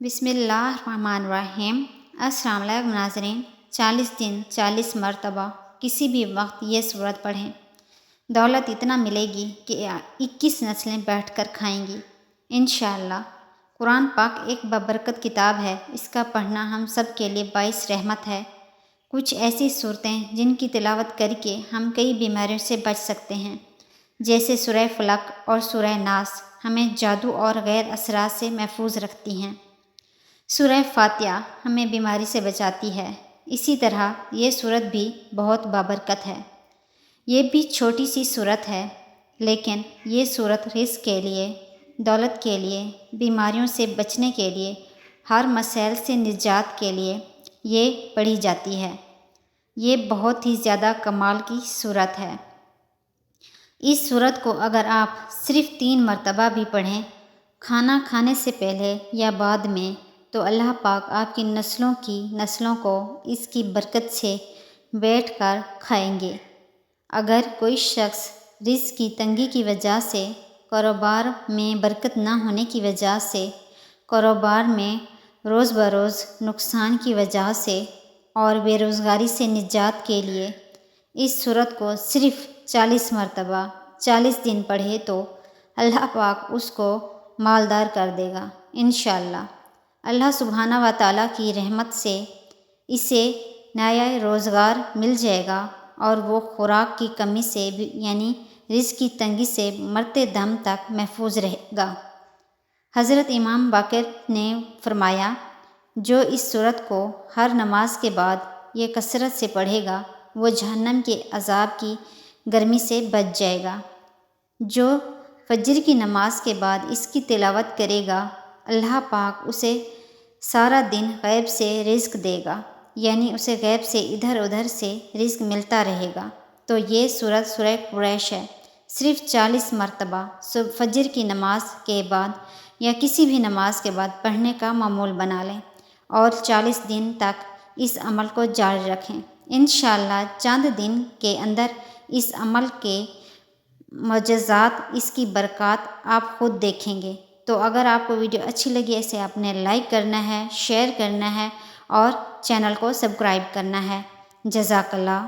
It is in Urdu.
بسم اللہ الرحمن الرحیم۔ السلام علیکم ناظرین۔ 40 دن 40 مرتبہ کسی بھی وقت یہ سورت پڑھیں، دولت اتنا ملے گی کہ 21 نسلیں بیٹھ کر کھائیں گی انشاءاللہ۔ قرآن پاک ایک بابرکت کتاب ہے، اس کا پڑھنا ہم سب کے لیے باعث رحمت ہے۔ کچھ ایسی صورتیں جن کی تلاوت کر کے ہم کئی بیماریوں سے بچ سکتے ہیں، جیسے سورہ فلق اور سورہ ناس ہمیں جادو اور غیر اثرات سے محفوظ رکھتی ہیں۔ سورہ فاتحہ ہمیں بیماری سے بچاتی ہے۔ اسی طرح یہ سورت بھی بہت بابرکت ہے۔ یہ بھی چھوٹی سی سورت ہے، لیکن یہ سورت رزق کے لیے، دولت کے لیے، بیماریوں سے بچنے کے لیے، ہر مسائل سے نجات کے لیے یہ پڑھی جاتی ہے۔ یہ بہت ہی زیادہ کمال کی سورت ہے۔ اس سورت کو اگر آپ صرف 3 مرتبہ بھی پڑھیں، کھانا کھانے سے پہلے یا بعد میں، تو اللہ پاک آپ کی نسلوں کو اس کی برکت سے بیٹھ کر کھائیں گے۔ اگر کوئی شخص رزق کی تنگی کی وجہ سے، کاروبار میں برکت نہ ہونے کی وجہ سے، کاروبار میں روز بروز نقصان کی وجہ سے اور بے روزگاری سے نجات کے لیے اس سورت کو صرف 40 مرتبہ 40 دن پڑھے تو اللہ پاک اس کو مالدار کر دے گا انشاءاللہ۔ اللہ سبحانہ و تعالیٰ کی رحمت سے اسے نیا روزگار مل جائے گا اور وہ خوراک کی کمی سے یعنی رزق کی تنگی سے مرتے دم تک محفوظ رہے گا۔ حضرت امام باقر نے فرمایا، جو اس سورت کو ہر نماز کے بعد یہ کثرت سے پڑھے گا وہ جہنم کے عذاب کی گرمی سے بچ جائے گا۔ جو فجر کی نماز کے بعد اس کی تلاوت کرے گا، اللہ پاک اسے سارا دن غیب سے رزق دے گا، یعنی اسے غیب سے ادھر ادھر سے رزق ملتا رہے گا۔ تو یہ سورت سورہ قریش ہے۔ صرف 40 مرتبہ فجر کی نماز کے بعد یا کسی بھی نماز کے بعد پڑھنے کا معمول بنا لیں اور 40 دن تک اس عمل کو جاری رکھیں۔ انشاءاللہ چند دن کے اندر اس عمل کے معجزات، اس کی برکات آپ خود دیکھیں گے۔ تو اگر آپ کو ویڈیو اچھی لگی اسے آپ نے لائک کرنا ہے، شیئر کرنا ہے اور چینل کو سبسکرائب کرنا ہے۔ جزاک اللہ۔